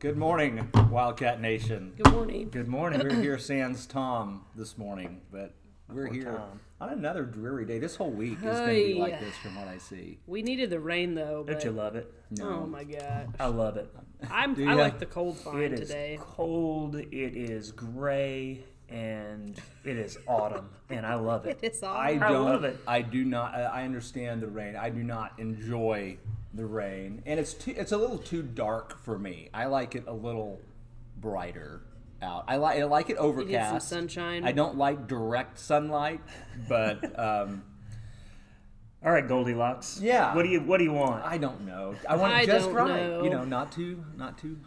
Good morning, Wildcat Nation. Good morning. Good morning. We're here sans Tom this morning, but we're here on another dreary day. This whole week is going to be like this from what I see. We needed the rain though. Don't you love it? No. Oh my gosh. I love it. I like the cold fine today. It is cold, it is gray, and it is autumn, and I love it. It is autumn. I love it. I do not. I understand the rain. I do not enjoy the rain, and it's a little too dark for me. I like it a little brighter out. I like it overcast. You need some sunshine. I don't like direct sunlight, but all right, Goldilocks. Yeah. What do you want? I don't know. I want it just right. Know. You know, not too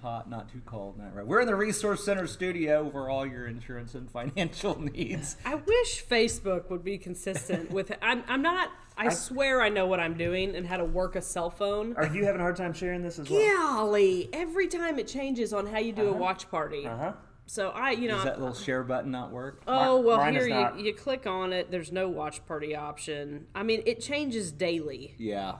hot, not too cold, not right. We're in the Resource Center studio for all your insurance and financial needs. I wish Facebook would be consistent with it. I'm not. I swear I know what I'm doing and how to work a cell phone. Are you having a hard time sharing this as well? Golly, every time it changes on how you do a watch party. So Does that little share button not work? Oh, well, Mine here is not. you click on it. There's no watch party option. I mean, it changes daily. Yeah.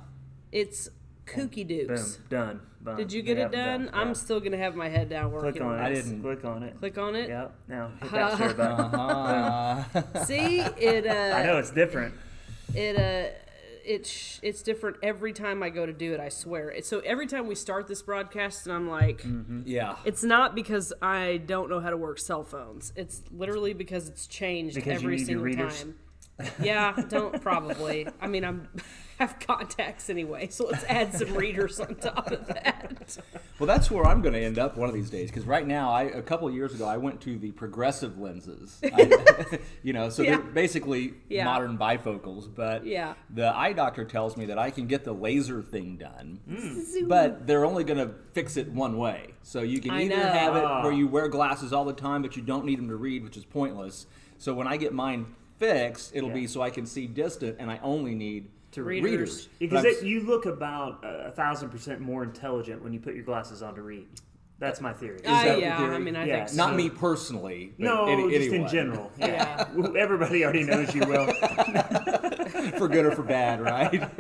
It's kooky dukes. Boom. Done. Did you get it done? Yeah. I'm still going to have my head down working. Click on it. I didn't. Click on it. Click on it? Yep. Now hit that share button. See? I know it's different. It's different every time I go to do it, I swear. So every time we start this broadcast and I'm like, Yeah. it's not because I don't know how to work cell phones. It's literally because it's changed Because every you need your single readers? time. Yeah, don't probably. I mean, have contacts anyway, so let's add some readers on top of that. Well, that's where I'm going to end up one of these days. Because right now, a couple of years ago, I went to the progressive lenses. So they're basically modern bifocals. But the eye doctor tells me that I can get the laser thing done. But they're only going to fix it one way. So you can either have it where you wear glasses all the time, but you don't need them to read, which is pointless. So when I get mine fixed, it'll be so I can see distant, and I only need readers. Because you look about 1,000% more intelligent when you put your glasses on to read. That's my theory. Is that the theory? I mean, I think so. Not me personally. But No, just anyone. in general. Yeah. Everybody already knows you will. For good or for bad, right?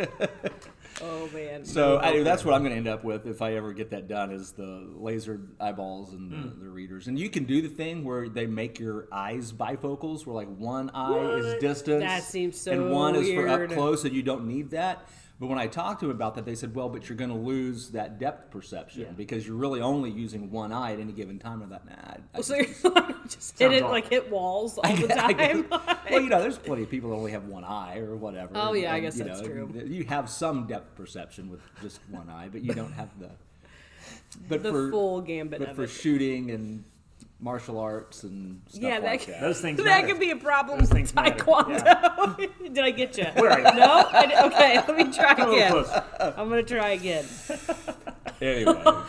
Oh, man. So that's what I'm going to end up with if I ever get that done, is the laser eyeballs and the readers. And you can do the thing where they make your eyes bifocals, where like one eye is distance. That seems so and one is for weird. up close, and you don't need that. But when I talked to them about that, they said, well, but you're going to lose that depth perception because you're really only using one eye at any given time. I thought, So you're just hit walls all the time? Well, there's plenty of people that only have one eye or whatever. Oh, yeah, I And, guess that's true. You have some depth perception with just one eye, but you don't have the full gambit But of for it. shooting and martial arts and stuff like that. Those things that matter. could be a problem Those with things matter. Taekwondo. Yeah. Did I get you? Where are you? No? Okay, let me try Come a little again. closer. I'm going to try again. Anyway.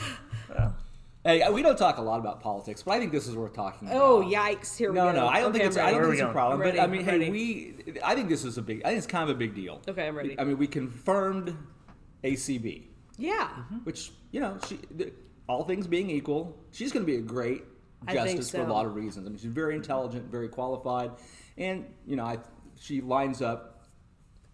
Hey, we don't talk a lot about politics, but I think this is worth talking about. Oh, yikes. Here we go. No, I don't think it's a problem. I'm ready. But I mean, I'm hey, ready. I think this is I think it's kind of a big deal. Okay, I'm ready. I mean, we confirmed ACB. Yeah. Which, all things being equal, she's going to be a great justice for a lot of reasons. I mean, she's very intelligent, very qualified, and, she lines up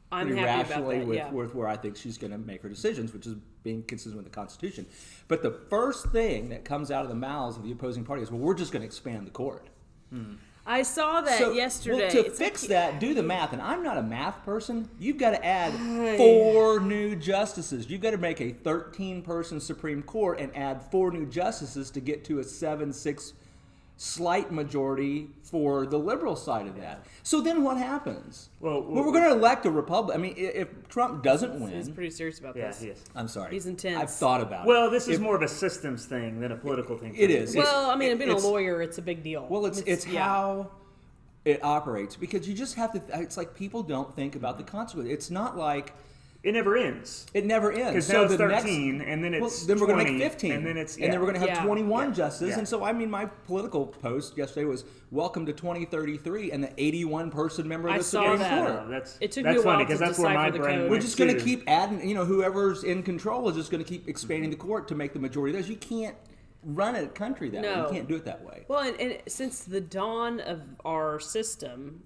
pretty rationally with where I think she's going to make her decisions, which is being consistent with the Constitution. But the first thing that comes out of the mouths of the opposing party is, well, we're just going to expand the court. I saw that yesterday. Well, to fix that, do the math. And I'm not a math person. You've got to add 4 new justices. You've got to make a 13-person Supreme Court and add 4 new justices to get to a 7-6 slight majority for the liberal side of that. So then what happens? Well, we're going to elect a Republican. I mean, if Trump doesn't win... He's pretty serious about this. Yeah, he is. I'm sorry. He's intense. I've thought about it. Well, this is more of a systems thing than a political thing. It is. Well, I mean, being a lawyer, it's a big deal. Well, it's how it operates, because you just have to... It's like people don't think about the consequences. It's not like... It never ends. It never ends. Because now it's 13, and then it's then we're going to 20, make 15, and then it's and then we're going to have 21 justices. Yeah. And so, I mean, my political post yesterday was "Welcome to 2033," and the 81-person member of the Supreme Court. It took me a while to that's where my decipher the brain code. We're just going to keep adding. Whoever's in control is just going to keep expanding the court to make the majority of those. You can't run a country that way. You can't do it that way. Well, and since the dawn of our system,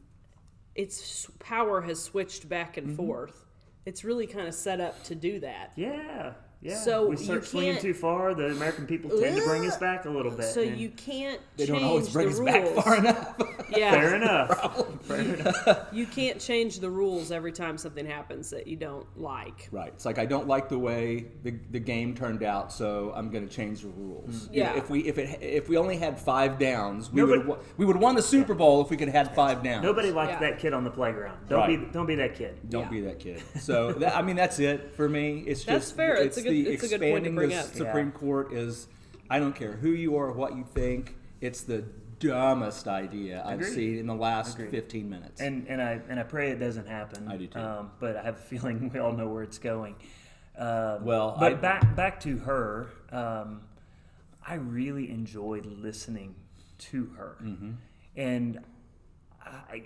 its power has switched back and forth. It's really kind of set up to do that. Yeah. Yeah, so we start swinging too far, the American people tend to bring us back a little bit. So you can't They change don't always bring the us rules. back far enough. Yeah. Fair enough. Fair enough. You can't change the rules every time something happens that you don't like. Right. It's like I don't like the way the game turned out, so I'm going to change the rules. Yeah. You know, if we only had 5 downs, we would have won the Super Bowl if we could have had 5 downs. Nobody liked that kid on the playground. Don't be that kid. Don't be that kid. So that's it for me. It's That's just fair. It's It's a good point to bring the up. Supreme Court is. I don't care who you are, what you think. It's the dumbest idea I've seen in the last 15 minutes. And I pray it doesn't happen. I do too. But I have a feeling we all know where it's going. Back to her. I really enjoyed listening to her, and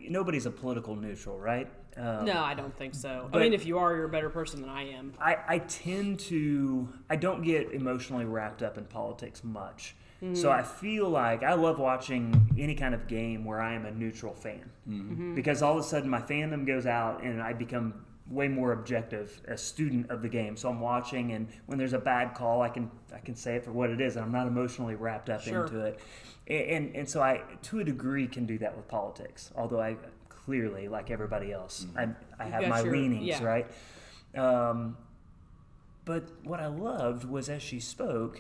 nobody's a political neutral, right? No, I don't think so. I mean, if you are, you're a better person than I am. I don't get emotionally wrapped up in politics much. So I feel like I love watching any kind of game where I am a neutral fan. Because all of a sudden my fandom goes out and I become way more objective, a student of the game. So I'm watching, and when there's a bad call, I can say it for what it is, and I'm not emotionally wrapped up into it. And so I, to a degree, can do that with politics, although I clearly, like everybody else, I have my leanings, right? But what I loved was, as she spoke,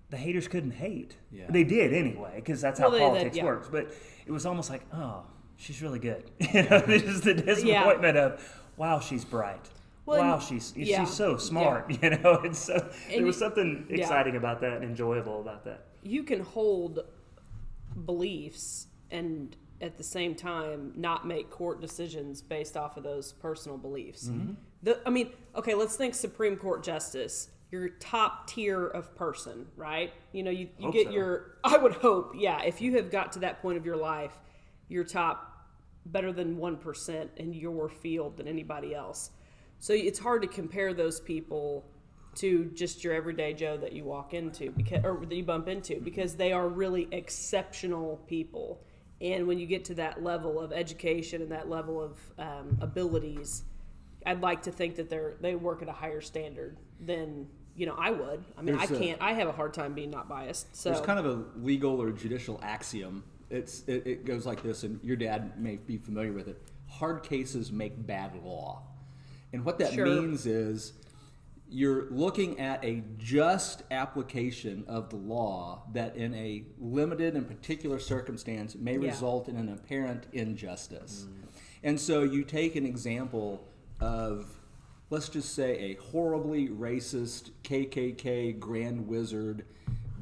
the haters couldn't hate. Yeah. They did anyway, because that's how politics works. But it was almost like, oh, she's really good. There's the disappointment of, wow, she's bright. Well, wow, she's so smart. And so there was something exciting about that and enjoyable about that. You can hold beliefs and at the same time not make court decisions based off of those personal beliefs. Let's think Supreme Court justice. Your top tier of person, right? You get your, I would hope, if you have got to that point of your life, you're top better than 1% in your field than anybody else. So it's hard to compare those people to just your everyday Joe that you walk into or that you bump into, because they are really exceptional people. And when you get to that level of education and that level of abilities, I'd like to think that they work at a higher standard than I would. I mean, I have a hard time being not biased. So there's kind of a legal or judicial axiom. It goes like this, and your dad may be familiar with it. Hard cases make bad law. And what that means is you're looking at a just application of the law that in a limited and particular circumstance may result in an apparent injustice. And so you take an example of, let's just say, a horribly racist KKK grand wizard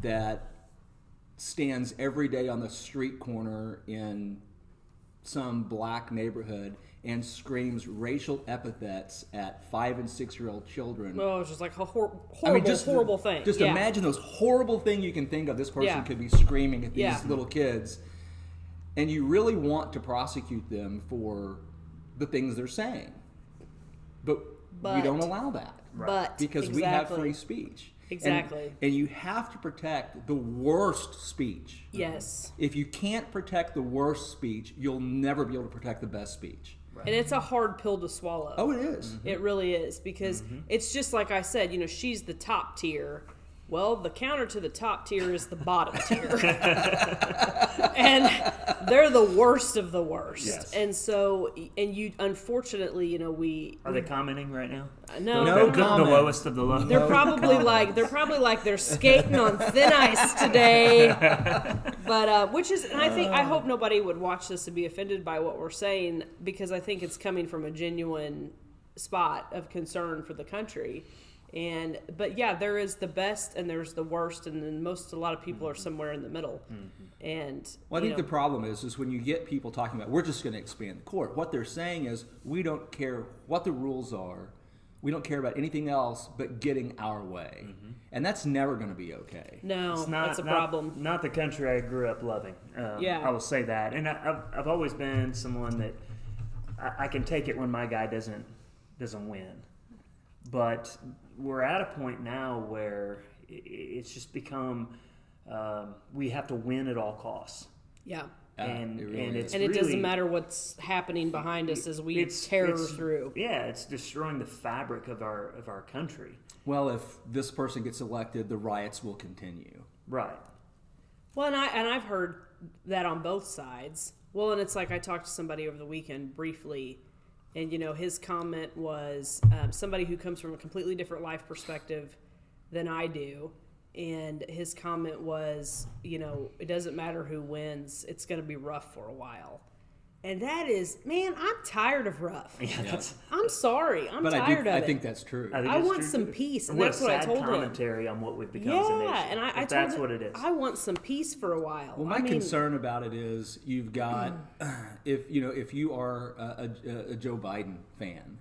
that stands every day on the street corner in some black neighborhood and screams racial epithets at 5 and 6-year-old children. Well, it's just like a horrible thing. Just imagine those horrible things you can think of. This person could be screaming at these little kids, and you really want to prosecute them for the things they're saying. But we don't allow that. Right. Because we have free speech. Exactly. And you have to protect the worst speech. Yes. If you can't protect the worst speech, you'll never be able to protect the best speech. Right. And it's a hard pill to swallow. Oh, it is. It really is, because it's just like I said, she's the top tier. Well, the counter to the top tier is the bottom tier. And they're the worst of the worst. Yes. And so, unfortunately, we... Are they commenting right now? No comment. The lowest of the low. They're probably like they're skating on thin ice today. But, and I hope nobody would watch this and be offended by what we're saying, because I think it's coming from a genuine spot of concern for the country. But there is the best and there's the worst, and then a lot of people are somewhere in the middle. And I think the problem is when you get people talking about, we're just going to expand the court. What they're saying is, we don't care what the rules are. We don't care about anything else but getting our way. And that's never going to be okay. No, that's a problem. Not the country I grew up loving. I will say that. And I've always been someone that I can take it when my guy doesn't win. But we're at a point now where it's just become we have to win at all costs. Yeah. And it really, doesn't matter what's happening behind us as we terror through. Yeah, it's destroying the fabric of our country. Well, if this person gets elected, the riots will continue. Right. Well, and I've heard that on both sides. Well, and it's like I talked to somebody over the weekend briefly, and his comment was somebody who comes from a completely different life perspective than I do. And his comment was, it doesn't matter who wins. It's going to be rough for a while. And that is, man, I'm tired of rough. Yeah. I'm sorry. I'm tired of it. I think that's true. I want some peace. And that's what I told him. Commentary on what we've become as a nation. And I told that's him, what it is. I want some peace for a while. Well, my concern about it is you've got, if you are a Joe Biden fan,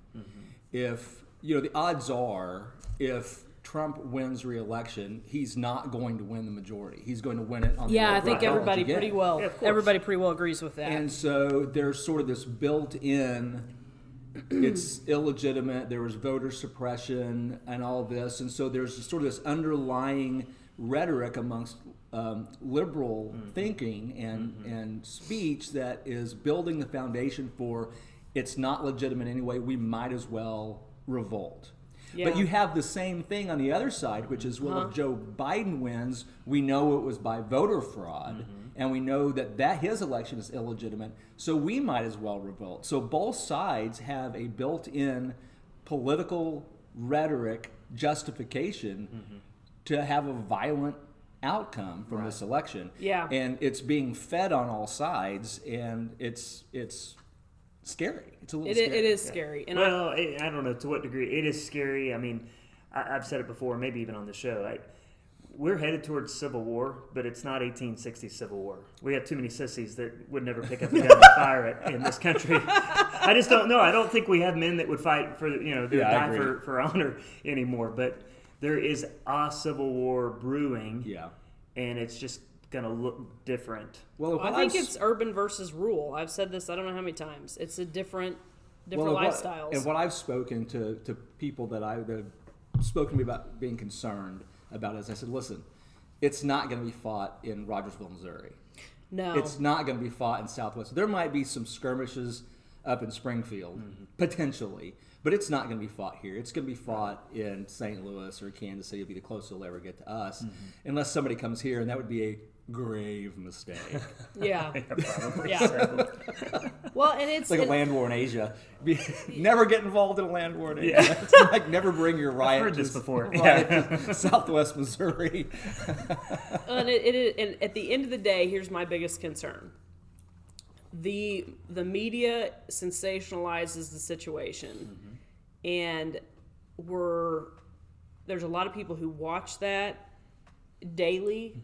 if, the odds are if Trump wins re-election, he's not going to win the majority. He's going to win it on the I think everybody pretty well agrees with that. And so there's sort of this built-in, it's illegitimate, there was voter suppression and all this, and so there's sort of this underlying rhetoric amongst liberal thinking and speech that is building the foundation for it's not legitimate anyway, we might as well revolt. Yeah. But you have the same thing on the other side, which is, well, if Joe Biden wins, we know it was by voter fraud, and we know that his election is illegitimate, so we might as well revolt. So both sides have a built-in political rhetoric justification to have a violent outcome from this election. Yeah. And it's being fed on all sides, and it's scary. It's a little scary. It is scary. And I don't know to what degree it is scary. I mean, I've said it before, maybe even on the show. We're headed towards civil war, but it's not 1860 civil war. We have too many sissies that would never pick up a gun and fire it in this country. I just don't know. I don't think we have men that would fight for, die for honor anymore. But there is a civil war brewing. Yeah. And it's just going to look different. Well, I think it's urban versus rural. I've said this I don't know how many times. It's a different lifestyles. And what I've spoken to people that have spoken to me about being concerned about is I said, listen, it's not going to be fought in Rogersville, Missouri. No. It's not going to be fought in Southwest. There might be some skirmishes up in Springfield, potentially, but it's not going to be fought here. It's going to be fought in St. Louis or Kansas City. It'll be the closest it'll ever get to us, unless somebody comes here, and that would be a grave mistake. Yeah. Yeah. Well, and it's like a land war in Asia. Never get involved in a land war in Asia. Yeah. It's like never bring your riot. I've heard this before. To Southwest Missouri. And and at the end of the day, here's my biggest concern. The media sensationalizes the situation, and there's a lot of people who watch that daily,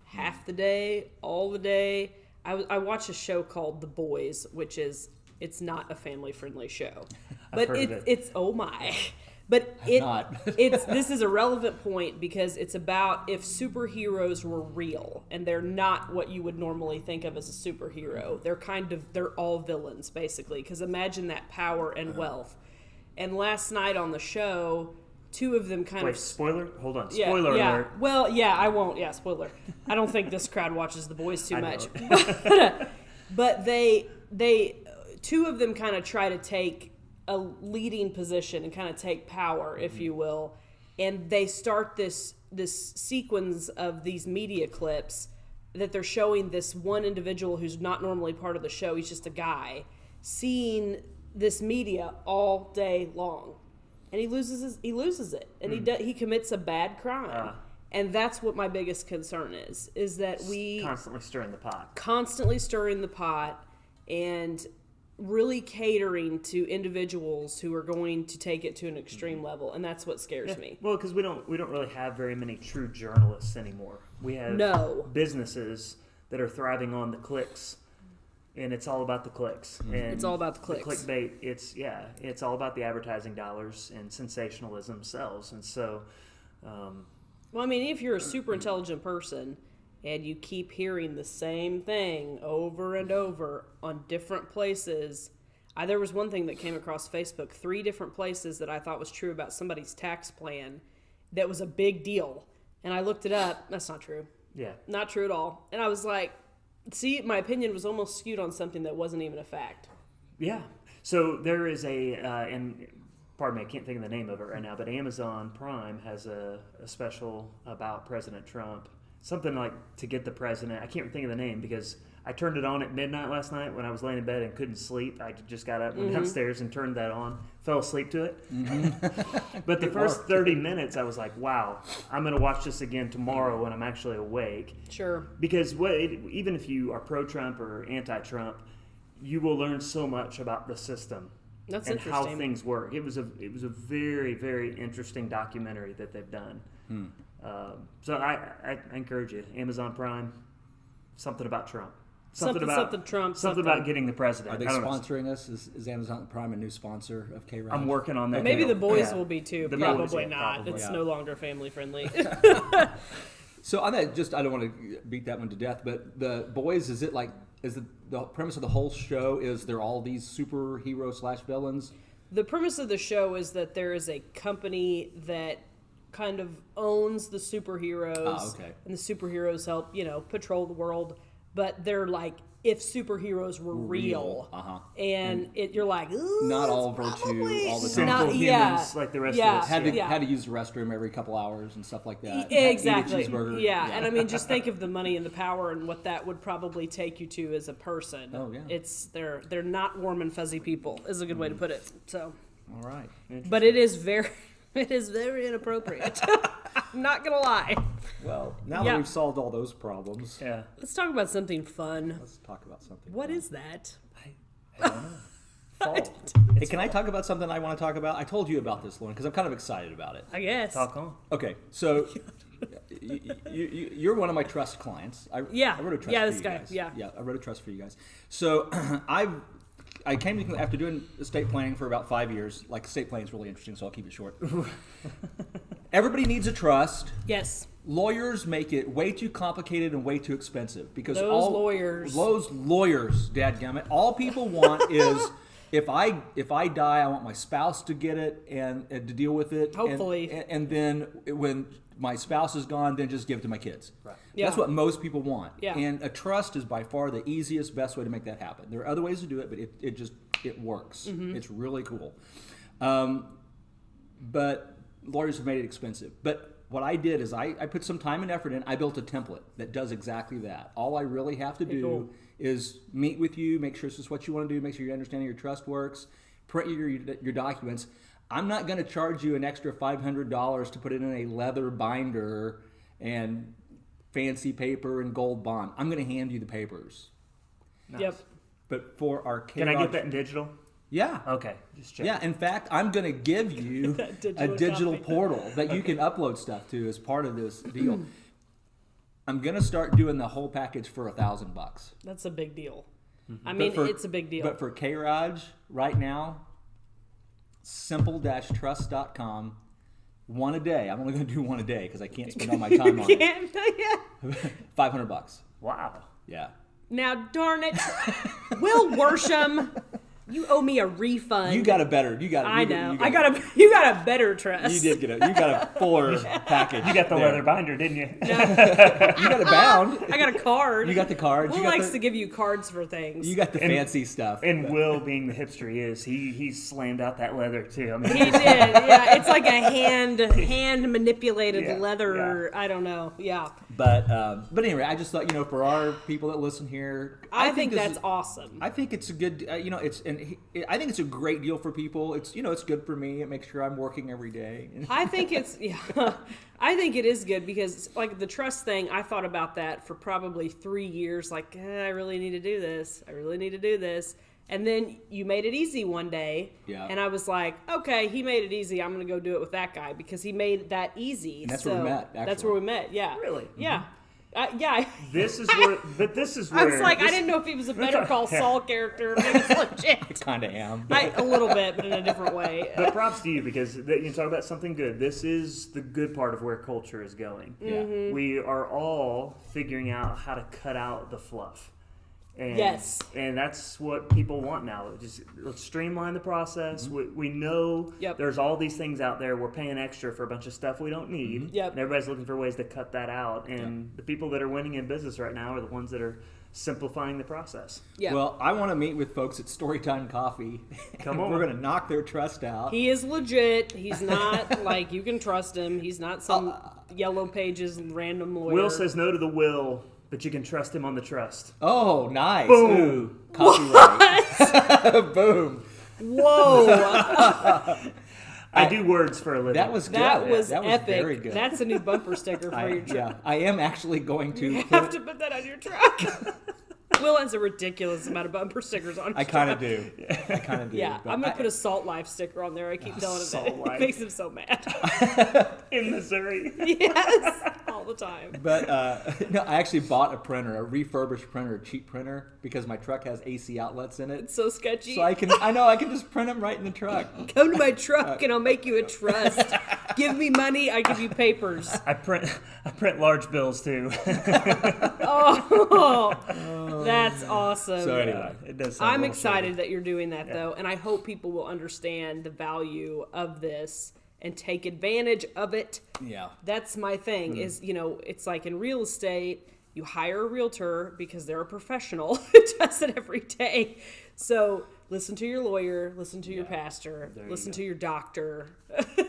half the day, all the day. I watch a show called The Boys, which it's not a family friendly show, but it's oh my. But this is a relevant point because it's about if superheroes were real, and they're not what you would normally think of as a superhero. They're all villains basically, because imagine that power and wealth. And last night on the show, two of them spoiler? Hold on. Spoiler alert. Well, yeah, I won't. Yeah, spoiler. I don't think this crowd watches The Boys too much. But they two of them kind of try to take a leading position and kind of take power, if you will, and they start this sequence of these media clips that they're showing this one individual who's not normally part of the show. He's just a guy seeing this media all day long, and he loses it, and he commits a bad crime. And that's what my biggest concern is that we constantly stirring the pot and really catering to individuals who are going to take it to an extreme level, and that's what scares me. Well, because we don't really have very many true journalists anymore. We have businesses that are thriving on the clicks, and it's all about the clicks. And it's all about the clicks. The clickbait. It's all about the advertising dollars, and sensationalism sells. And so, well, I mean, if you're a super intelligent person and you keep hearing the same thing over and over on different places. There was one thing that came across Facebook, 3 different places that I thought was true about somebody's tax plan that was a big deal. And I looked it up. That's not true. Yeah. Not true at all. And I was like, See, my opinion was almost skewed on something that wasn't even a fact. Yeah. So there is and pardon me, I can't think of the name of it right now, but Amazon Prime has a special about President Trump. Something like To Get the President. I can't think of the name because I turned it on at midnight last night when I was laying in bed and couldn't sleep. I just got up, went downstairs and turned that on. Fell asleep to it. Mm-hmm. But the first 30 minutes, I was like, wow, I'm going to watch this again tomorrow when I'm actually awake. Sure. Because even if you are pro-Trump or anti-Trump, you will learn so much about the system. That's and interesting. how things work. It was a very, very interesting documentary that they've done. So I encourage you, Amazon Prime, something about Trump. Something about Trump. Something about getting the president. Are they sponsoring us? Is Amazon Prime a new sponsor of K-ROG? I'm working on that. Maybe the boys will be too. Probably boys, not. probably. It's no longer family friendly. So on that, I don't want to beat that one to death, but the boys, is the premise of the whole show is they're all these superhero / villains? The premise of the show is that there is a company that kind of owns the superheroes, and the superheroes help, patrol the world. But they're like, if superheroes were real. And you're like, ooh, not all virtue all the time. Simple humans like the rest of us. Had to use the restroom every couple hours and stuff like that. Exactly. Eat a cheeseburger. Yeah, and I mean, just think of the money and the power and what that would probably take you to as a person. Oh yeah. They're not warm and fuzzy people, is a good way to put it. So. All right. But it is very inappropriate. I'm not gonna lie. Well, now that we've solved all those problems, let's talk about something fun. Let's talk about something. What is that? I don't know. Fall. Hey, can I talk about something I want to talk about? I told you about this, Lauren, because I'm kind of excited about it. I guess. Talk on. Okay, so you're one of my trust clients. I wrote a trust for this you guy. guys. Yeah, I wrote a trust for you guys. So I came to, after doing estate planning for about 5 years. Like, estate planning is really interesting, so I'll keep it short. Everybody needs a trust. Yes. Lawyers make it way too complicated and way too expensive because those lawyers, dadgummit, all people want is if I die, I want my spouse to get it and to deal with it. Hopefully, and then when my spouse is gone, then just give it to my kids. Right. Yeah. That's what most people want. Yeah. And a trust is by far the easiest, best way to make that happen. There are other ways to do it, but it works. Mm-hmm. It's really cool. But lawyers have made it expensive. But what I did is I put some time and effort in. I built a template that does exactly that. All I really have to do is meet with you, make sure this is what you want to do, make sure you're understanding your trust works, print your documents. I'm not going to charge you an extra $500 to put it in a leather binder and fancy paper and gold bond. I'm going to hand you the papers. Nice. Yep. But for our K-ROG, can I get that in digital? Yeah. Okay. Just check. Yeah. In fact, I'm going to give you a digital portal that you can upload stuff to as part of this deal. I'm going to start doing the whole package for $1,000. That's a big deal. Mm-hmm. I mean, it's a big deal. But for K-ROG right now, simple-trust.com, one a day. I'm only going to do one a day because I can't spend all my time on it. $500. Wow. Yeah. Now, darn it, Will Worsham, you owe me a refund. You got a better. I know. You got a better trust. You did you got a fuller package. You got the leather binder, didn't you? No. You got it bound. I got a card. You got the cards. Will likes to give you cards for things. You got the fancy stuff. And Will, being the hipster he is, he slammed out that leather too. I mean, he did. Yeah, it's like a hand manipulated leather. Yeah. I don't know. Yeah. But anyway, I just thought, for our people that listen here, I think that's awesome. I think it's a good, I think it's a great deal for people. It's, it's good for me. It makes sure I'm working every day. I think I think it is good because, like, the trust thing, I thought about that for probably 3 years. Like, I really need to do this. And then you made it easy one day. Yeah. And I was like, okay, he made it easy. I'm going to go do it with that guy because he made that easy. And that's where we met, actually. That's where we met, yeah. Really? Yeah. Yeah. This is where. I was like, I didn't know if he was a Better Call Saul character. If he was legit. I kind of am. A little bit, but in a different way. But props to you because you talk about something good. This is the good part of where culture is going. Yeah. Mm-hmm. We are all figuring out how to cut out the fluff. And, yes. And that's what people want now. Just let's streamline the process. Mm-hmm. We know there's all these things out there. We're paying extra for a bunch of stuff we don't need. Mm-hmm. Yep. And everybody's looking for ways to cut that out. And the people that are winning in business right now are the ones that are simplifying the process. Yeah. Well, I want to meet with folks at Storytime Coffee. Come on. We're going to knock their trust out. He is legit. He's not like, you can trust him. He's not some Yellow Pages random lawyer. Will says no to the will, but you can trust him on the trust. Oh, nice. Boom. Ooh, copyright. Boom. Whoa. I do words for a living. That was good. That was that was epic. very good. That's a new bumper sticker for your truck. Yeah, I am actually going to. You have to put that on your truck. Will has a ridiculous amount of bumper stickers on his I kind of truck. do. I kind of do. Yeah, but I'm going to put a Salt Life sticker on there. I keep telling him Salt that. Life. It makes him so mad. in Missouri. Yes, all the time. But no, I actually bought a printer, a refurbished printer, a cheap printer, because my truck has AC outlets in it. It's so sketchy. So I can just print them right in the truck. Come to my truck and I'll make you a trust. Give me money, I give you papers. I print large bills too. Oh, that's awesome. So anyway, It does sound I'm well excited that you're doing that though, and I hope people will understand the value of this and take advantage of it. Yeah. That's my thing is, it's like in real estate, you hire a realtor because they're a professional who does it every day. So listen to your lawyer, listen to your pastor, listen to your doctor.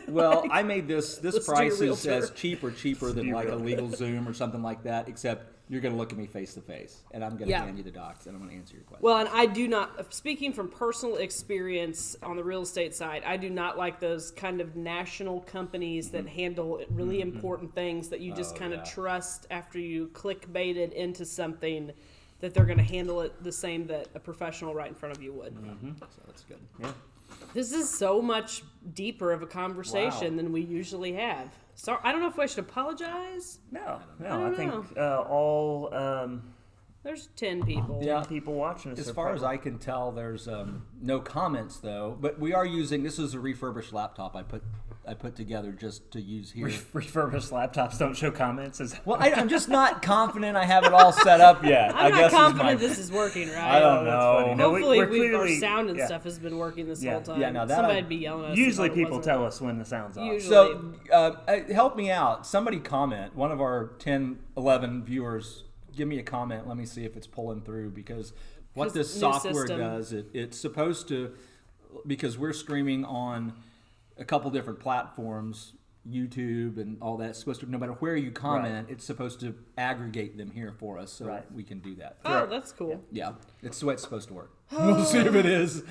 Well, I made this to your price is realtor. as cheaper than like a legal Zoom or something like that, except you're going to look at me face to face, and I'm going to hand you the docs, and I'm going to answer your question. Well, and I do not, speaking from personal experience on the real estate side, I do not like those kind of national companies that handle really important things that you just kind of trust after you clickbaited into something that they're going to handle it the same that a professional right in front of you would. So that's good. Yeah. This is so much deeper of a conversation than we usually have. So I don't know if I should apologize. No. I don't think all There's 10 people. Yeah. people watching us. As are far as probably- I can tell, there's no comments though. But we are using this is a refurbished laptop I put together just to use here. refurbished laptops don't show comments. Well, I'm just not confident I have it all set up yet. I'm I not guess confident this is working right. I don't That's know. funny. No, Hopefully, we're our clearly, sound and stuff has been working this whole time. Yeah, no, that somebody'd I- be yelling at us. Usually if it people wasn't. tell us when the sound's off. Usually. So help me out. Somebody comment. One of our 10, 11 viewers, give me a comment. Let me see if it's pulling through because what this new software system. does, it's supposed to, because we're streaming on a couple different platforms, YouTube and all that. It's supposed to, no matter where you comment, it's supposed to aggregate them here for us so we can do that. Oh, that's cool. Yeah, it's the way it's supposed to work. We'll see if it is.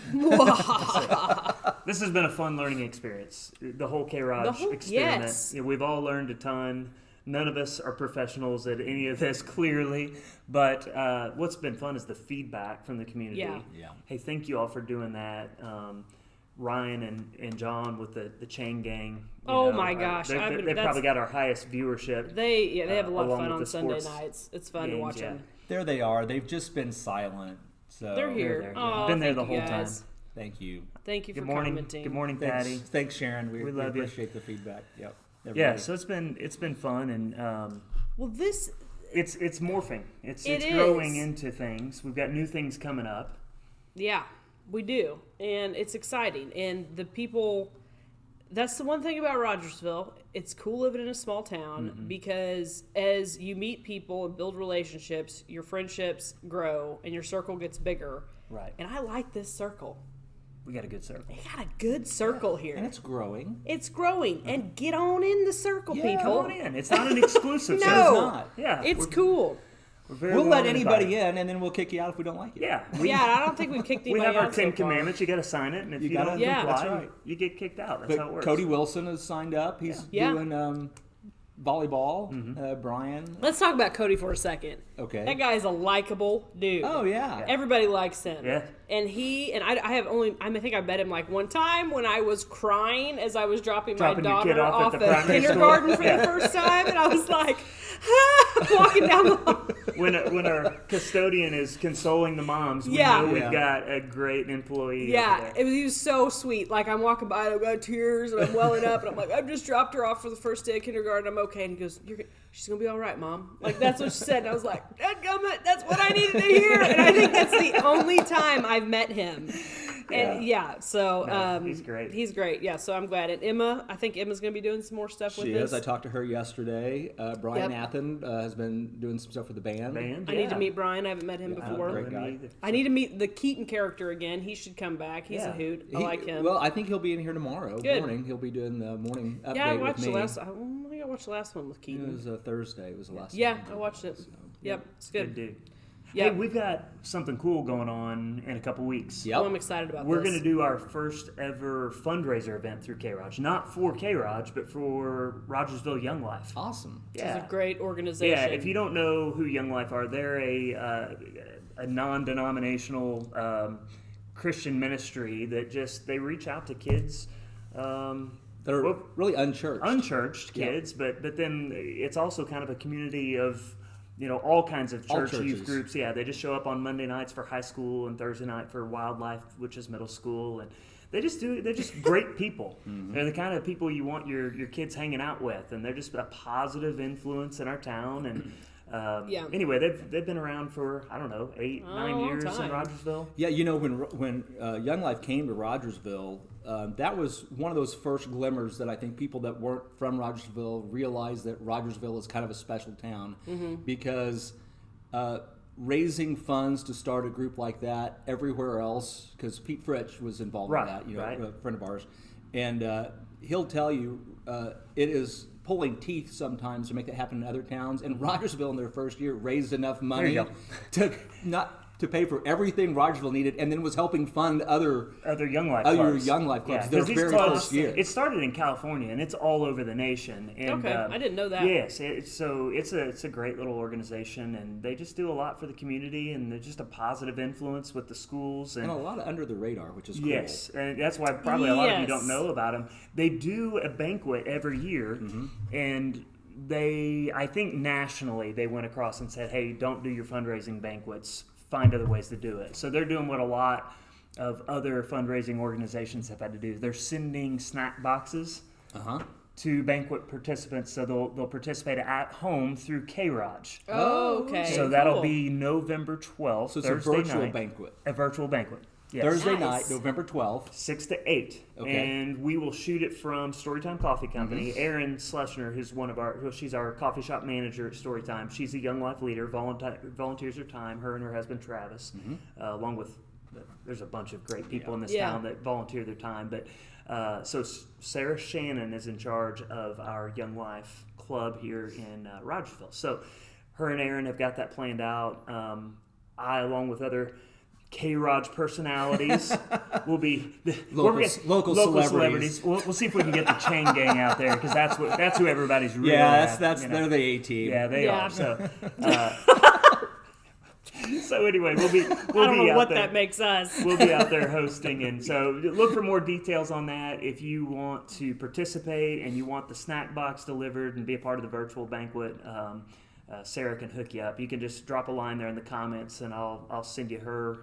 This has been a fun learning experience. The whole K-ROG experiment. yes. Yeah, we've all learned a ton. None of us are professionals at any of this, clearly. But what's been fun is the feedback from the community. Yeah. Hey, thank you all for doing that. Ryan and John with the Chain Gang. Oh my gosh. They've that's- probably got our highest viewership. They have a lot of along fun with on the Sunday sports nights. It's fun to games, watch yeah. them. There they are. They've just been silent. So They're here. there, Oh, Been there thank the you whole guys. time. Thank you. Thank you Good for morning. commenting. Good morning, Thanks, Patty. thanks Sharon. We love you. appreciate the feedback. Yep. Yeah, Everybody. so it's been fun and Well, this it's morphing. It's It growing is. into things. We've got new things coming up. Yeah, we do. And it's exciting. And the people, that's the one thing about Rogersville. It's cool living in a small town because as you meet people and build relationships, your friendships grow and your circle gets bigger. Right. And I like this circle. We got a good circle. We got a good circle here. And it's growing. It's growing. And get on in the circle, Yeah, people. Come on in. It's not an exclusive No. circle. It's not. Yeah. It's we're- cool. we're very We'll let welcome anybody invited. in, and then we'll kick you out if we don't like it. Yeah. Yeah, I don't think we've kicked We anybody have our out so 10 far. commandments. You got to sign it, and if You you, gotta- don't Yeah. comply, That's right. you get kicked out. That's how it But works. Cody Wilson has signed up. He's Yeah. doing volleyball. Brian. Let's talk about Cody for a second. Okay. That guy is a likable dude. Oh yeah. Everybody likes him. Yeah. And I think I met him like one time when I was crying as I was dropping my Dropping your daughter kid off off at the at primary kindergarten school. for Yeah. the first time. And I was like, walking down the hall. When our custodian is consoling the moms, we Yeah. know we've Yeah. got a great employee. Yeah, over there. he was so sweet. Like, I'm walking by and I've got tears and I'm welling up and I'm like, I've just dropped her off for the first day of kindergarten. I'm okay. And he goes, she's going to be all right, Mom. Like, that's what she said. And I was like, dadgummit, that's what I needed to hear. And I think that's the only time I've met him. And he's great. He's great. Yeah, so I'm glad. And Emma, I think Emma's going to be doing some more stuff with us. She is. I talked to her yesterday. Brian Athen has been doing some stuff with the band. I need to meet Brian. I haven't met him before. Great guy. I need to meet the Keaton character again. He should come back. He's a hoot. I like him. Well, I think he'll be in here tomorrow morning. He'll be doing the morning update I watched with me. I think I watched the last one with Keaton. It was a Thursday. It was the last one. Yeah, I watched it. So, yep, it's good. Good dude. Yep. Hey, we've got something cool going on in a couple weeks. Yep. Oh, I'm excited about We're this. going to do our first ever fundraiser event through K-ROG. Not for K-ROG, but for Rogersville Young Life. Awesome. Yeah. It's a great organization. Yeah, if you don't know who Young Life are, they're a non-denominational Christian ministry that they reach out to kids. They're really unchurched. Unchurched kids, but then it's also kind of a community of all kinds of church youth groups. Yeah, they just show up on Monday nights for high school and Thursday night for wildlife, which is middle school, and they're just great people. Mm-hmm. They're the kind of people you want your kids hanging out with, and they're just a positive influence in our town. And anyway, they've been around for 8-9 years in Rogersville. Yeah, when Young Life came to Rogersville, that was one of those first glimmers that I think people that weren't from Rogersville realized that Rogersville is kind of a special town because raising funds to start a group like that everywhere else, because Pete Fritsch was involved in that, a friend of ours, and he'll tell you it is pulling teeth sometimes to make that happen in other towns. And Rogersville in their first year raised enough money to pay for everything Rogersville needed, and then was helping fund other Young Life clubs. Young Life clubs. Yeah, their very first year. It started in California, and it's all over the nation. And, I didn't know that. Yes, it's a great little organization, and they just do a lot for the community, and they're just a positive influence with the schools. And a lot of under the radar, which is cool. Yes, and that's why probably a lot of you don't know about them. They do a banquet every year, and I think nationally, they went across and said, hey, don't do your fundraising banquets. Find other ways to do it. So they're doing what a lot of other fundraising organizations have had to do. They're sending snack boxes to banquet participants, so they'll participate at home through K-ROG. Oh, okay. So that'll be November 12th, So it's Thursday a virtual night. banquet. A virtual banquet. Yes. Thursday night, November 12th. 6 to 8. Okay. And we will shoot it from Storytime Coffee Company. Erin Schlesinger, who's she's our coffee shop manager at Storytime. She's a Young Life leader, volunteers her time, her and her husband Travis, along with, there's a bunch of great people in this town that volunteer their time. But so Sarah Shannon is in charge of our Young Life club here in Rogersville. So her and Erin have got that planned out. I, along with other K-ROG personalities will be local celebrities. We'll see if we can get the chain gang out there, because that's who everybody's really they're the A-team. Yeah, they are. So so anyway, we'll be I don't know out what there. that makes us. We'll be out there hosting, and so look for more details on that. If you want to participate and you want the snack box delivered and be a part of the virtual banquet, Sarah can hook you up. You can just drop a line there in the comments, and I'll send you her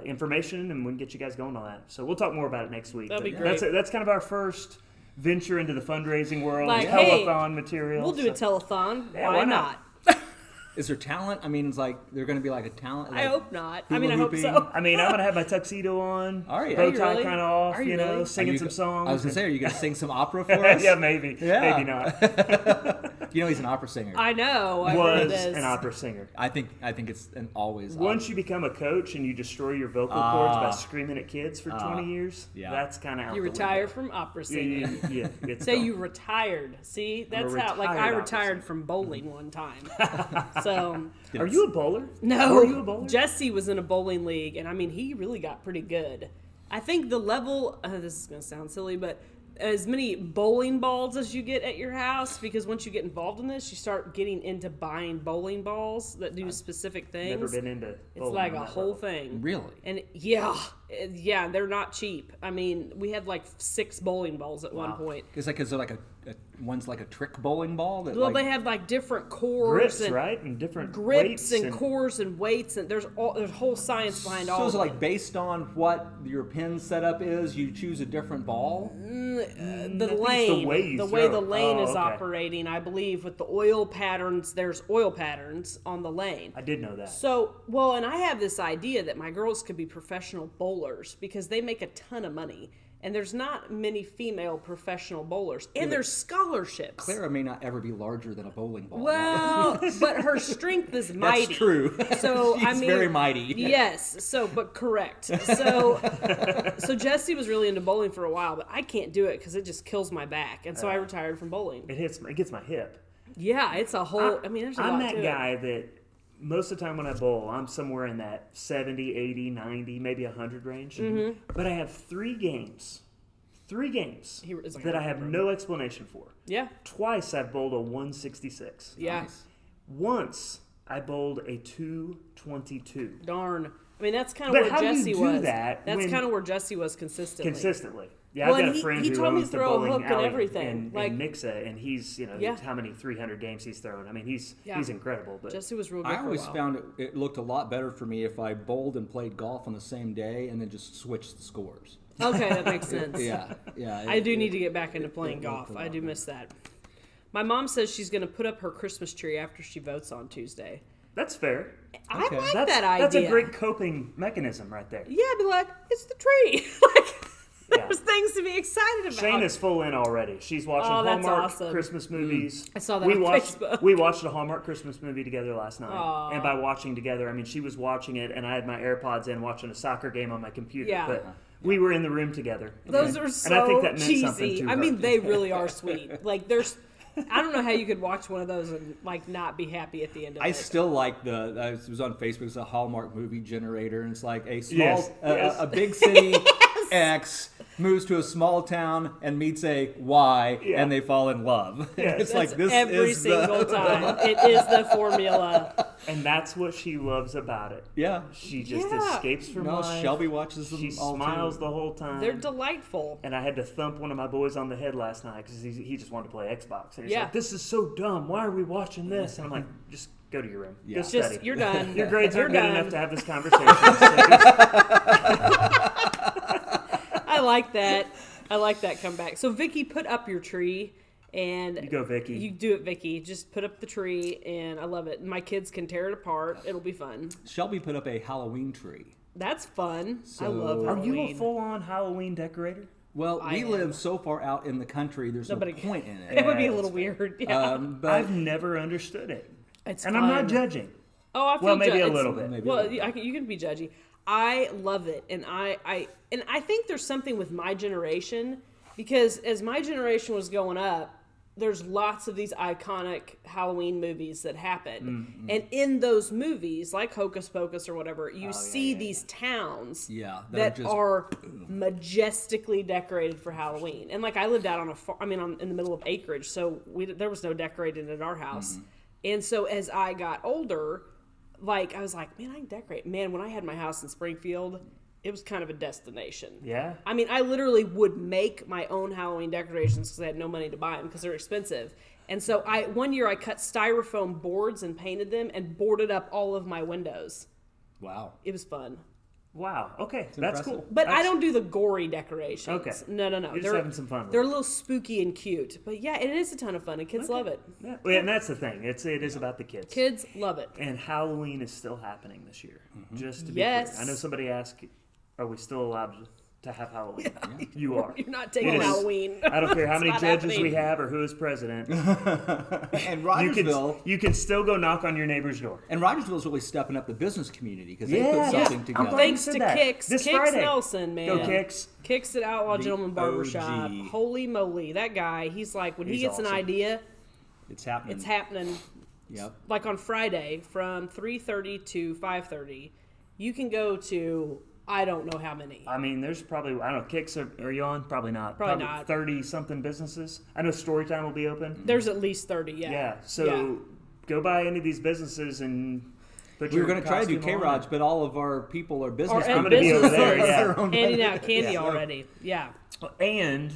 information, and we can get you guys going on that. So we'll talk more about it next week. That'd be great. That's kind of our first venture into the fundraising world. Like, telethon material. We'll do a telethon. Yeah, why not? Is there talent? I mean, it's like they're going to be like a talent. Like I hope not. I mean, I hope hooping. so. I mean, I'm going to have my tuxedo on. Are you? Bow tie really? kind of off, Are you really? singing some songs. I was going to say, are you going to sing some opera for us? Yeah, maybe. Yeah. Maybe not. He's an opera singer. I know. I heard Was this. an opera singer. I think it's always. Once you become a coach and you destroy your vocal cords by screaming at kids for 20 years, that's kind of out You the retire window. from opera singing. Yeah. It's Say gone. you retired. See, that's how. Like retired I opera retired singer. from bowling one time. So Are you a bowler? no, Were you a bowler? Jesse was in a bowling league, and I mean, he really got pretty good. I think the level. This is going to sound silly, but as many bowling balls as you get at your house, because once you get involved in this, you start getting into buying bowling balls that do specific things. Never been into It's bowling like on a that whole level. thing. Really? And yeah, they're not cheap. I mean, we had like 6 bowling balls at one point. Is there like a one's like a trick bowling ball? That, Well, like, they had like different cores Grips, and right? And different grips weights and cores and weights, and there's whole science behind all So of is it it. like based on what your pin setup is, you choose a different ball? The think it's lane, the way you the way throw the it. lane Oh, is okay. operating, I believe, with the oil patterns. There's oil patterns on the lane. I did know that. So, well, and I have this idea that my girls could be professional bowlers. bowlers because they make a ton of money. And there's not many female professional bowlers. And there's scholarships. Clara may not ever be larger than a bowling ball. Well, but her strength is mighty. That's true. So She's very mighty. Yes. So, but correct. So Jesse was really into bowling for a while, but I can't do it because it just kills my back. And so I retired from bowling. It gets my hip. Yeah, it's a whole, there's a lot to it. I'm that guy that most of the time when I bowl, I'm somewhere in that 70, 80, 90, maybe 100 range. Mm-hmm. But I have three games that I have no explanation for. Yeah. Twice I've bowled a 166. Yeah. Nice. Once I bowled a 222. Darn. I mean, that's kind of where Jesse was. That's kind of where Jesse was consistently. Yeah, well, I've got a friend who owns the bowling alley in Mixa, and he's, how many 300 games he's thrown. I mean, he's incredible. But Jesse was real good. I always found it looked a lot better for me if I bowled and played golf on the same day and then just switched the scores. Okay, that makes sense. Yeah. I do need to get back into playing golf. I do miss that. My mom says she's going to put up her Christmas tree after she votes on Tuesday. That's fair. I like that idea. That's a great coping mechanism right there. Yeah, be like, it's the tree. There's things to be excited about. Shane is full in already. She's watching Hallmark Christmas movies. I saw that on Facebook. We watched a Hallmark Christmas movie together last night. Aww. And by watching together, I mean she was watching it and I had my AirPods in watching a soccer game on my computer. Yeah. But we were in the room together. Those are so and I think that meant cheesy. Something to her. I mean, they really are sweet. Like, there's... I don't know how you could watch one of those and not be happy at the end of it. I still like it was on Facebook. It's a Hallmark movie generator, and it's like a small, a big city X moves to a small town and meets a Y, and they fall in love. Yes. It's like this every single time. It is the formula. And that's what she loves about it. Yeah, she just escapes from life. Shelby watches them. She smiles the whole time. They're delightful. And I had to thump one of my boys on the head last night because he just wanted to play Xbox. And he's like, "This is so dumb. Why are we watching this?" And I'm like, "Just go to your room. Yeah. Go study. You're done. Your grades aren't good enough to have this conversation." I like that. I like that comeback. So Vicky, put up your tree. And you go, Vicky. You do it, Vicky. Just put up the tree, and I love it. My kids can tear it apart. It'll be fun. Shelby put up a Halloween tree. That's fun. So, I love Halloween. Are you a full-on Halloween decorator? Well, we live so far out in the country, there's no point in it. It would be a little weird. Yeah. But I've never understood it. It's and fun. I'm not judging. Oh, I feel well, maybe a little bit. You can be judgy. I love it, and I think there's something with my generation because as my generation was going up, there's lots of these iconic Halloween movies that happen. Mm-hmm. And in those movies, like Hocus Pocus or whatever, you see these towns that are majestically decorated for Halloween. And like I lived out on in the middle of acreage, so there was no decorating at our house. Mm-hmm. And so as I got older, like I was like, man, I can decorate. Man, when I had my house in Springfield, it was kind of a destination. Yeah. I mean, I literally would make my own Halloween decorations because I had no money to buy them because they're expensive. And so one year I cut styrofoam boards and painted them and boarded up all of my windows. Wow. It was fun. Wow. Okay. That's cool. But I don't do the gory decorations. Okay. No. You're just having some fun with They're a little spooky and cute. But yeah, it is a ton of fun and kids love it. Yeah. Well, and that's the thing. It is about the kids. Kids love it. And Halloween is still happening this year. Mm-hmm. Just to be clear. I know somebody asked, are we still allowed to have Halloween? Yeah. You are. You're not taking Halloween. I don't care how many judges we have or who is president. And Rogersville. You can still go knock on your neighbor's door. And Rogersville's really stepping up the business community because they put something together. Thanks to Kix. This Kix Friday. Nelson, man. Go Kix. Kix at Outlaw Gentleman Barbershop. OG. Holy moly. That guy, he's like, when he gets an idea, it's happening. It's happening. Yep. Like on Friday from 3:30 to 5:30, you can go to... I don't know how many. I mean, there's probably, I don't know, Kicks, are you on? Probably not. Probably not. 30-something businesses. I know Storytime will be open. There's at least 30, Yeah, so go by any of these businesses and put your We were going to try to do K-ROG, but all of our people are business people. I'm going to be over there, handing out candy already. Yeah. And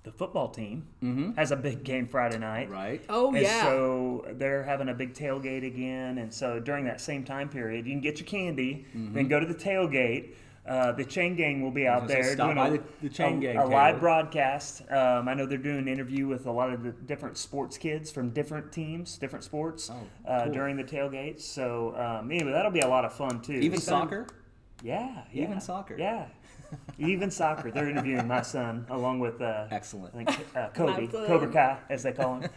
the football team has a big game Friday night. Right. Oh, and yeah. so they're having a big tailgate again. And so during that same time period, you can get your candy, then go to the tailgate. The chain gang will be out there doing the chain gang, a live broadcast. I know they're doing an interview with a lot of the different sports kids from different teams, different sports, cool. During the tailgate. So anyway, that'll be a lot of fun, too. Even soccer? Yeah. Even soccer. Yeah. Even soccer. They're interviewing my son along with excellent. I think Cody, Cobra Kai, as they call him.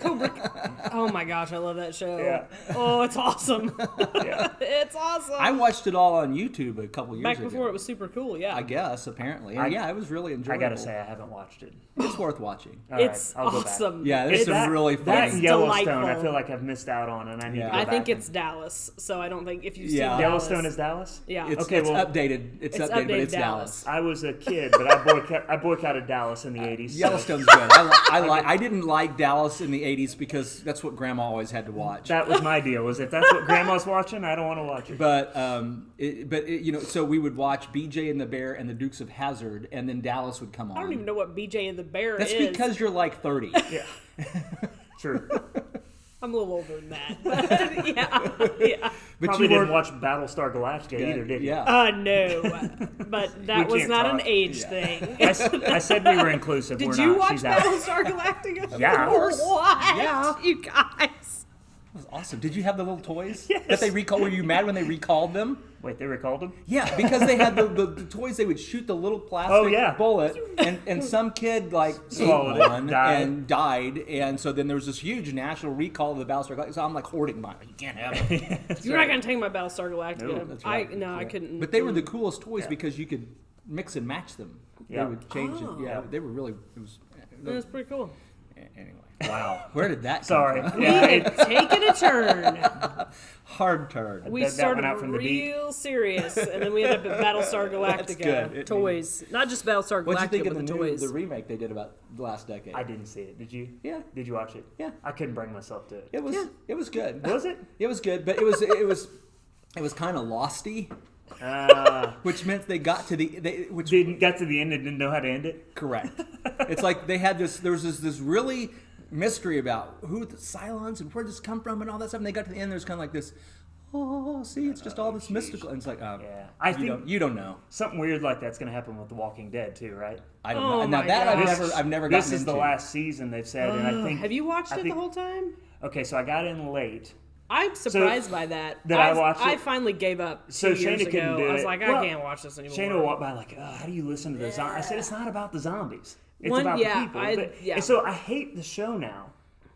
Oh my gosh, I love that show. Yeah. Oh, it's awesome. Yeah. It's awesome. I watched it all on YouTube a couple years Back ago. before it was super cool, yeah. I guess, apparently. And it was really enjoyable. I gotta say, I haven't watched it. It's worth watching. All right, It's I'll go back. awesome. Yeah, there's some really fun. That and Yellowstone, delightful. I feel like I've missed out on, and I need to go I back. think it's Dallas, so I don't think if you've seen Yeah. Yellowstone is Dallas? Yeah. It's updated. It's updated, but it's Dallas. I was a kid, but I boycotted Dallas in the 80s. Yellowstone's good. I didn't like Dallas in the 80s because that's what Grandma always had to watch. That was my deal. Was if that's what Grandma's watching, I don't want to watch it. But so we would watch BJ and the Bear and the Dukes of Hazzard, and then Dallas would come on. I don't even know what BJ and the Bear That's is. because you're like 30. Yeah. True. I'm a little older than that. But yeah. But Probably you didn't watch Battlestar Galactica either, did you? Yeah. No. But that We was can't not an talk. age thing. I said we were inclusive. Did we're you not. watch She's out. Battlestar Galactica? Yeah. Of course. What? Yeah. You guys. That was awesome. Did you have the little toys Yes. that they recalled? Were you mad when they recalled them? Wait, they recalled him? Yeah, because they had the toys. They would shoot the little plastic bullet, and some kid Swallowed ate it, one died. and died, and so then there was this huge national recall of the Battlestar Galactica. So I'm like hoarding mine. You can't have it. You're not going to take my Battlestar Galactica. No, that's right. I couldn't. But they were the coolest toys because you could mix and match them. Yeah. They would change it. Yeah, they were really. It was pretty cool. anyway. Wow, where did that? Sorry. Come from? We have taken a turn. Hard turn. We That started went out from the deep. real serious, and then we ended up at Battlestar Galactica good. toys. Not just Battlestar What'd you Galactica, think of but the the toys. the remake they did about the last decade? I didn't see it. Did you? Yeah. Did you watch it? Yeah. I couldn't bring myself to it. It was good. Was it? It was good, but it was kind of losty, which meant they got to Got to the end and didn't know how to end it? correct. It's like they had there was this really mystery about who the Cylons and where does this come from and all that stuff. And they got to the end, there's kind of like this. Oh, see, it's just all this mystical. And it's like, Yeah. I think you don't know. something weird like that's going to happen with The Walking Dead too, right? I don't Oh know. Now my that gosh. I've never gotten This is into. the last season they've said, and I think. Have you watched I it think- the whole time? Okay, so I got in late. I'm surprised by that. I watched I it? finally gave up So 2 years Shayna couldn't ago. do I was it. like, Well, I can't watch this anymore. Shayna will walk by like, how do you listen to the zombies? I said, it's not about the zombies. It's One- about yeah, the people. I- yeah. And so I hate the show now,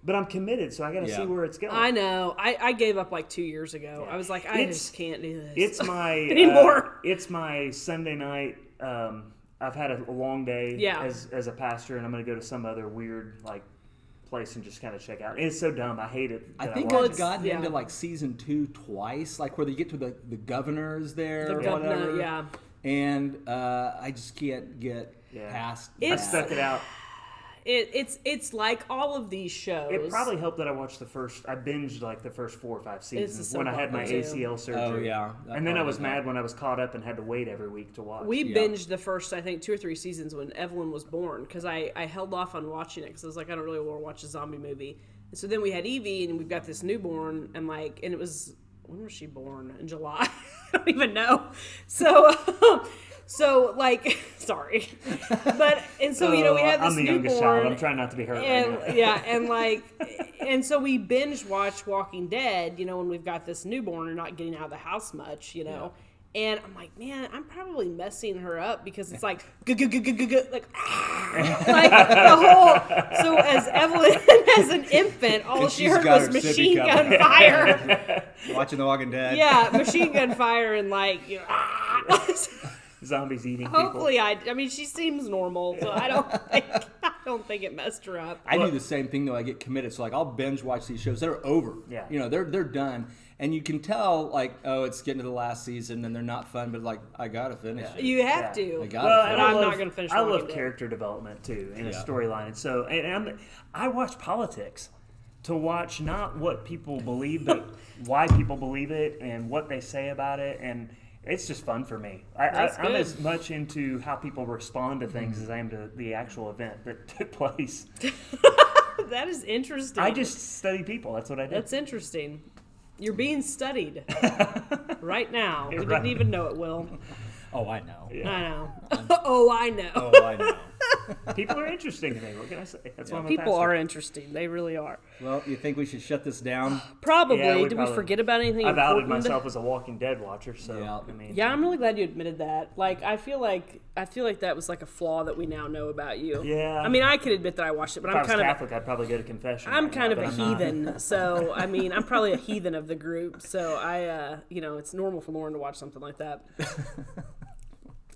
but I'm committed, so I got to see where it's going. I know. I gave up like 2 years ago. I was like, I It's- just can't do this. It's my Anymore. It's my Sunday night. I've had a long day Yeah. as a pastor, and I'm going to go to some other weird place and just kind of check out. It's so dumb. I hate it. I that think watch I've it. gotten yeah. into like season 2 twice, like where they get to the governors there The or governor, whatever. yeah. And I just can't get past I It's- stuck it out. It's like all of these shows. It probably helped that I watched I binged like the first 4 or 5 seasons so when I had my popular, too. ACL surgery. Oh, yeah. That And then I part was was mad when I was caught up and had to wait every week to watch. We Yeah. binged the first, I think, 2 or 3 seasons when Evelyn was born because I held off on watching it because I was like, I don't really want to watch a zombie movie. And so then we had Evie and we've got this newborn and it was, when was she born? In July? I don't even know. So, sorry. And so, we had this I'm the newborn. youngest child. I'm trying not to be hurt right now. And so we binge watch Walking Dead, when we've got this newborn and not getting out of the house much, And I'm like, man, I'm probably messing her up because it's like, like the whole. So as Evelyn, as an infant, all And she she's heard got was her machine sippy gun cup. fire. Watching The Walking Dead. Yeah, machine gun fire and Zombies eating people. Hopefully, I mean, she seems normal, so I don't think it messed her up. I do the same thing though. I get committed, so like I'll binge watch these shows. They're over. Yeah. They're done, and you can tell like, oh, it's getting to the last season, and they're not fun. But like, I gotta finish it. You have to. I gotta Well, finish and it. I'm I not love, gonna finish I Walking love Dead. character development too in a Yeah. storyline, and so I watch politics to watch not what people believe, but why people believe it and what they say about it, and it's just fun for me. I'm good. as much into how people respond to things as I am to the actual event that took place. That is interesting. I just study people. That's what I do. That's interesting. You're being studied right now. We Right. didn't even know it, Will. Oh, I know. Yeah. I know. Oh, I know. Oh, I know. People are interesting to me. What can I say? That's why I'm a People pastor. are interesting. They really are. Well, you think we should shut this down? Probably. Yeah, Did we forget about anything I've important? outed myself as a Walking Dead watcher, so Yeah. I mean, Yeah, I'm really glad you admitted that. Like, I feel like that was like a flaw that we now know about you. Yeah. I mean, I could admit that I watched it, but if I I'm was kind Catholic, I'd probably go to confession. I'm right kind now, of a but I'm not. heathen. So, I mean, I'm probably a heathen of the group. So I, it's normal for Lauren to watch something like that.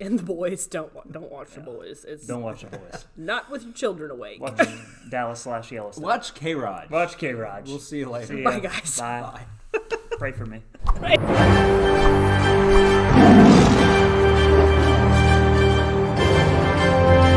And the boys don't watch the boys. Don't watch the boys. Not with your children awake. Watch Dallas/Yellowstone. Watch K-ROG. Watch K-ROG. We'll see you later. See ya. Bye, guys. Bye. Bye. Pray for me. Right.